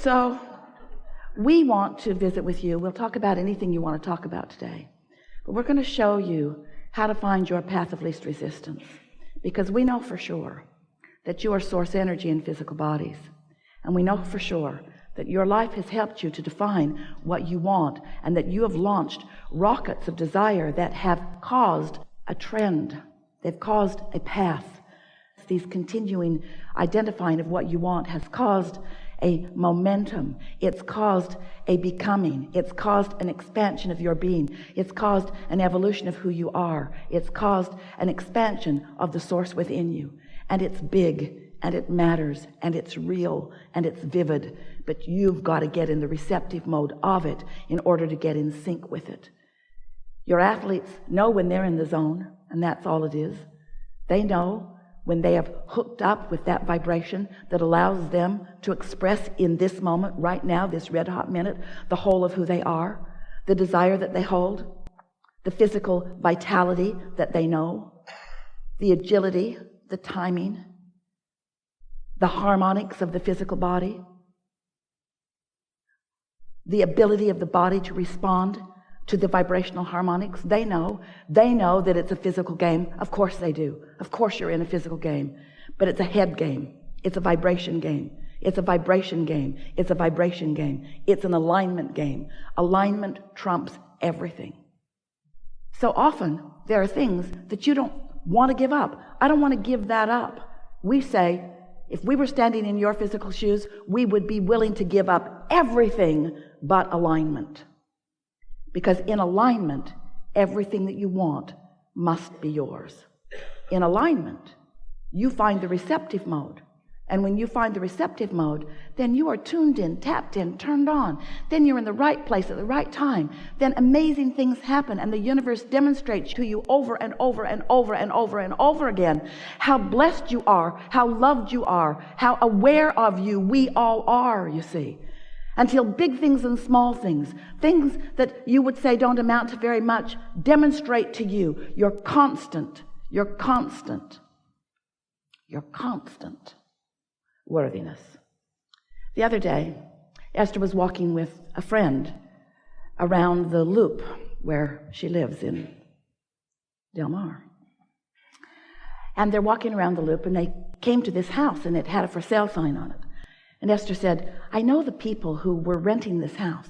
So we want to visit with you. We'll talk about anything you want to talk about today. But we're going to show you how to find your path of least resistance. Because we know for sure that you are source energy in physical bodies. And we know for sure that your life has helped you to define what you want, and that you have launched rockets of desire that have caused a trend. They've caused a path. These continuing identifying of what you want has caused a momentum. It's caused a becoming. It's caused an expansion of your being. It's caused an evolution of who you are. It's caused an expansion of the source within you. And it's big, and it matters, and it's real, and it's vivid. But you've got to get in the receptive mode of it in order to get in sync with it. Your athletes know when they're in the zone, and that's all it is. They know when they have hooked up with that vibration that allows them to express in this moment, right now, this red hot minute, the whole of who they are, the desire that they hold, the physical vitality that they know, the agility, the timing, the harmonics of the physical body, the ability of the body to respond to the vibrational harmonics. They know that it's a physical game. Of course they do. Of course you're in a physical game, but it's a head game. It's a vibration game. It's a vibration game. It's a vibration game. It's an alignment game. Alignment trumps everything. So often there are things that you don't want to give up. I don't want to give that up. We say, if we were standing in your physical shoes, we would be willing to give up everything but alignment. Because in alignment, everything that you want must be yours. In alignment, you find the receptive mode. And when you find the receptive mode, then you are tuned in, tapped in, turned on. Then you're in the right place at the right time. Then amazing things happen, and the universe demonstrates to you over and over and over and over and over again how blessed you are, how loved you are, how aware of you we all are, you see. Until big things and small things that you would say don't amount to very much, demonstrate to you your constant worthiness. The other day, Esther was walking with a friend around the loop where she lives in Del Mar. And they're walking around the loop, and they came to this house, and it had a for sale sign on it. And Esther said, I know the people who were renting this house.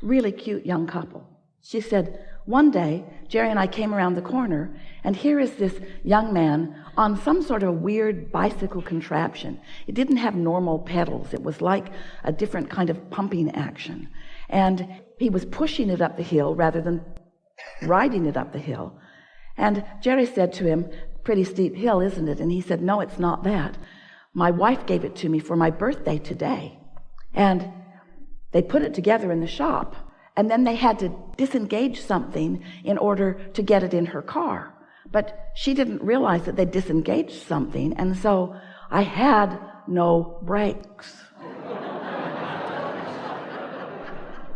Really cute young couple. She said, one day, Jerry and I came around the corner, and here is this young man on some sort of weird bicycle contraption. It didn't have normal pedals. It was like a different kind of pumping action. And he was pushing it up the hill rather than riding it up the hill. And Jerry said to him, pretty steep hill, isn't it? And he said, no, it's not that. My wife gave it to me for my birthday today. And they put it together in the shop. And then they had to disengage something in order to get it in her car. But she didn't realize that they disengaged something. And so I had no brakes.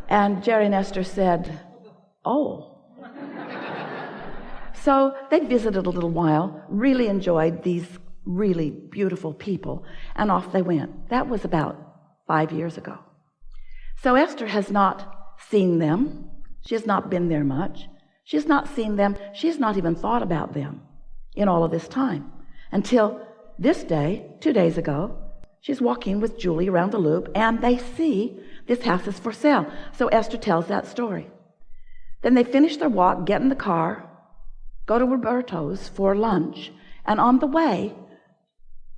And Jerry and Esther said, oh. So they visited a little while, really enjoyed these really beautiful people, and off they went. That was about 5 years ago. So Esther has not seen them. She has not been there much. She has not seen them. She has not even thought about them in all of this time. Until this day, 2 days ago, she's walking with Julie around the loop, and they see this house is for sale. So Esther tells that story. Then they finish their walk, get in the car, go to Roberto's for lunch, and on the way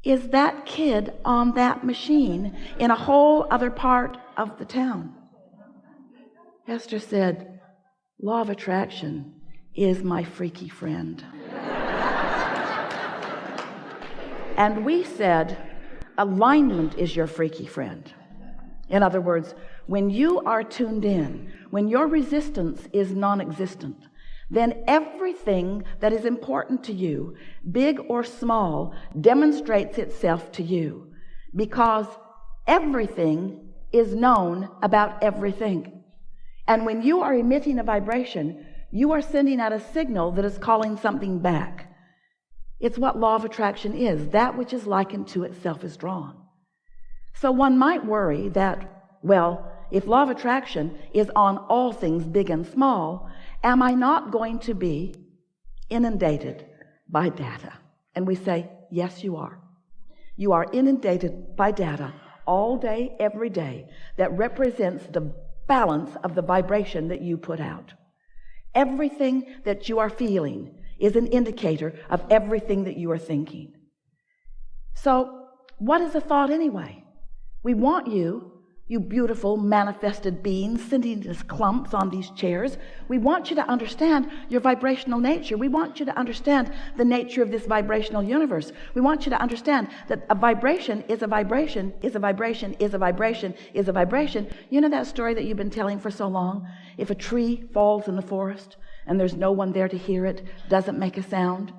is that kid on that machine in a whole other part of the town. Esther said, law of attraction is my freaky friend. And we said, alignment is your freaky friend. In other words, when you are tuned in, when your resistance is non-existent, then everything that is important to you, big or small, demonstrates itself to you, because everything is known about everything. And when you are emitting a vibration, you are sending out a signal that is calling something back. It's what law of attraction is. That which is likened to itself is drawn. So one might worry that Well, if law of attraction is on all things big and small, am I not going to be inundated by data? And we say, yes, you are. You are inundated by data all day, every day, that represents the balance of the vibration that you put out. Everything that you are feeling is an indicator of everything that you are thinking. So, what is a thought anyway? We want you beautiful manifested beings sitting as clumps on these chairs. We want you to understand your vibrational nature. We want you to understand the nature of this vibrational universe. We want you to understand that a vibration is a vibration, is a vibration, is a vibration, is a vibration. You know that story that you've been telling for so long? If a tree falls in the forest and there's no one there to hear it, does it make a sound?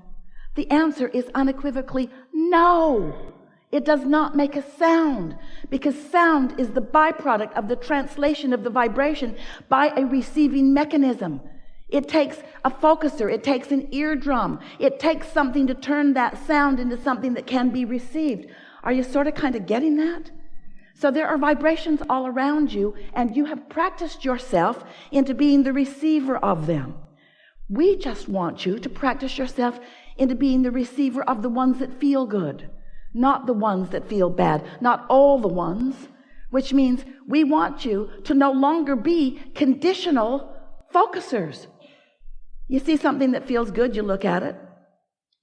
The answer is unequivocally no. It does not make a sound, because sound is the byproduct of the translation of the vibration by a receiving mechanism. It takes a focuser, it takes an eardrum, it takes something to turn that sound into something that can be received. Are you sort of kind of getting that? So there are vibrations all around you, and you have practiced yourself into being the receiver of them. We just want you to practice yourself into being the receiver of the ones that feel good. Not the ones that feel bad, not all the ones, which means we want you to no longer be conditional focusers. You see something that feels good, you look at it.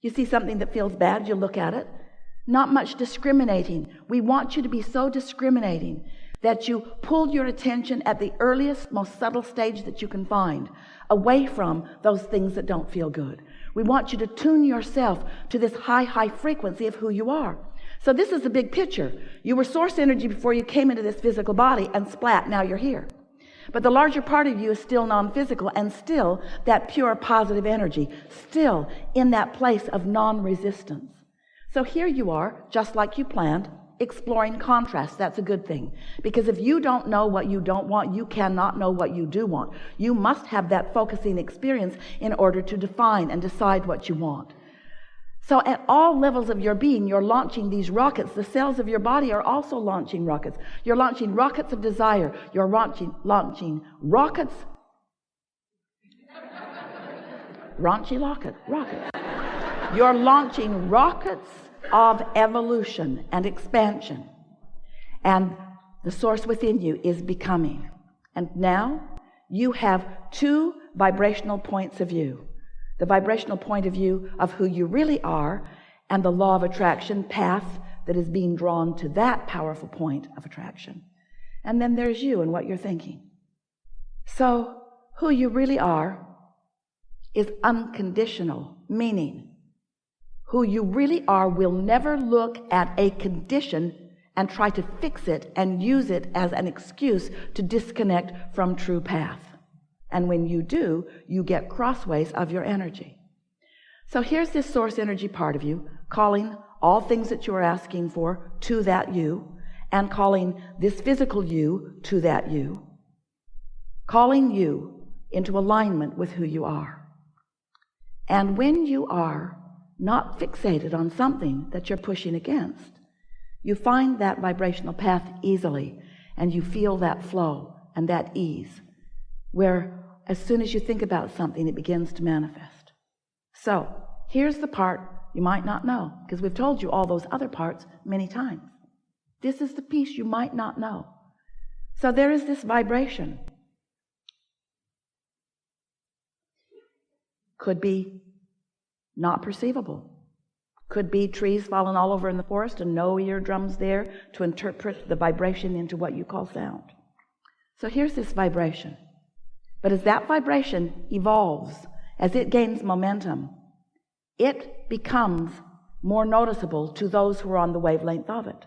You see something that feels bad, you look at it. Not much discriminating. We want you to be so discriminating that you pull your attention at the earliest, most subtle stage that you can find, away from those things that don't feel good. We want you to tune yourself to this high frequency of who you are. So this is the big picture. You were source energy before you came into this physical body, and splat, now you're here. But the larger part of you is still non-physical, and still that pure positive energy, still in that place of non-resistance. So here you are, just like you planned, exploring contrast. That's a good thing, because if you don't know what you don't want, you cannot know what you do want. You must have that focusing experience in order to define and decide what you want. So at all levels of your being, you're launching these rockets. The cells of your body are also launching rockets. You're launching rockets of desire. You're launching rockets. Rockets. You're launching rockets of evolution and expansion, and the source within you is becoming. And now you have two vibrational points of view: the vibrational point of view of who you really are, and the law of attraction path that is being drawn to that powerful point of attraction. And then there's you and what you're thinking. So who you really are is unconditional, meaning who you really are will never look at a condition and try to fix it and use it as an excuse to disconnect from true path. And when you do, you get crossways of your energy. So here's this source energy part of you, calling all things that you are asking for to that you, and calling this physical you to that you, calling you into alignment with who you are. And when you are not fixated on something that you're pushing against, you find that vibrational path easily, and you feel that flow and that ease, where as soon as you think about something, it begins to manifest. So here's the part you might not know, because we've told you all those other parts many times. This is the piece you might not know. So there is this vibration. Could be not perceivable. Could be trees falling all over in the forest and no eardrums there to interpret the vibration into what you call sound. So here's this vibration. But as that vibration evolves, as it gains momentum, it becomes more noticeable to those who are on the wavelength of it.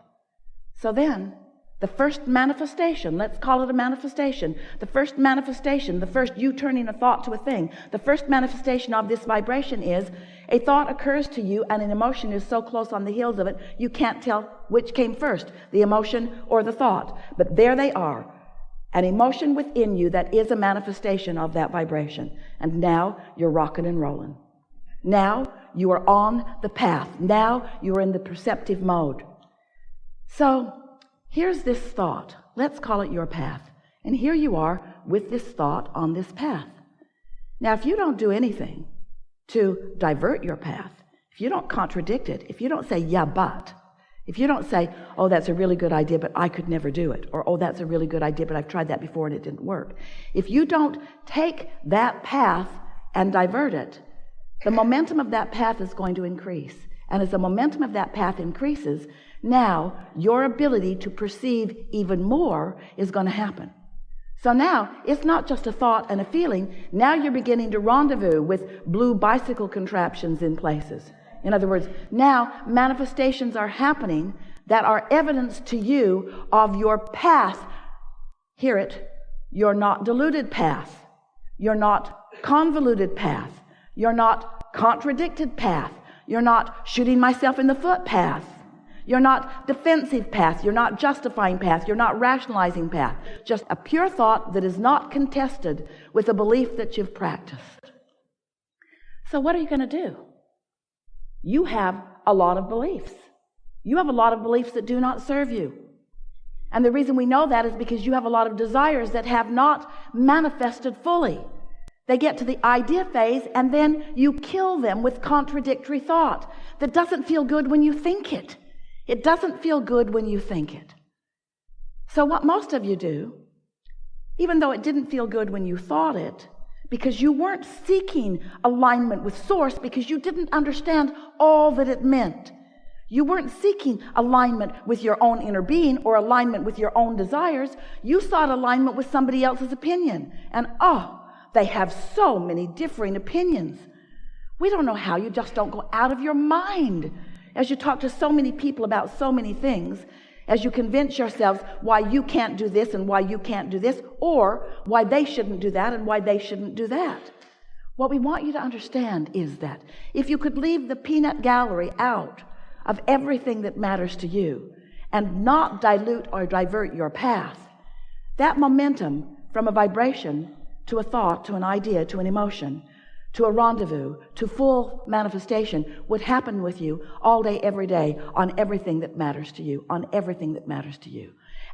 So then, the first manifestation, let's call it a manifestation, the first you turning a thought to a thing, the first manifestation of this vibration is a thought occurs to you and an emotion is so close on the heels of it, you can't tell which came first, the emotion or the thought. But there they are, an emotion within you that is a manifestation of that vibration. And now you're rocking and rolling. Now you are on the path. Now you are in the perceptive mode. So here's this thought. Let's call it your path. And here you are with this thought on this path. Now, if you don't do anything to divert your path, if you don't contradict it, if you don't say, yeah, but, if you don't say, oh, that's a really good idea, but I could never do it, or, oh, that's a really good idea, but I've tried that before and it didn't work. If you don't take that path and divert it, the momentum of that path is going to increase. And as the momentum of that path increases, now your ability to perceive even more is going to happen. So now it's not just a thought and a feeling. Now you're beginning to rendezvous with blue bicycle contraptions in places. In other words, now manifestations are happening that are evidence to you of your path. Hear it. You're not deluded path. You're not convoluted path. You're not contradicted path. You're not shooting myself in the foot path. You're not defensive path. You're not justifying path. You're not rationalizing path. Just a pure thought that is not contested with a belief that you've practiced. So what are you going to do? You have a lot of beliefs. You have a lot of beliefs that do not serve you. And the reason we know that is because you have a lot of desires that have not manifested fully. They get to the idea phase and then you kill them with contradictory thought that doesn't feel good when you think it. It doesn't feel good when you think it. So what most of you do, even though it didn't feel good when you thought it, because you weren't seeking alignment with source, because you didn't understand all that it meant. You weren't seeking alignment with your own inner being or alignment with your own desires. You sought alignment with somebody else's opinion. And they have so many differing opinions. We don't know how. You just don't go out of your mind as you talk to so many people about so many things, as you convince yourselves why you can't do this and why you can't do this, or why they shouldn't do that and why they shouldn't do that. What we want you to understand is that if you could leave the peanut gallery out of everything that matters to you and not dilute or divert your path, that momentum from a vibration to a thought, to an idea, to an emotion, to a rendezvous, to full manifestation would happen with you all day, every day, on everything that matters to you, on everything that matters to you.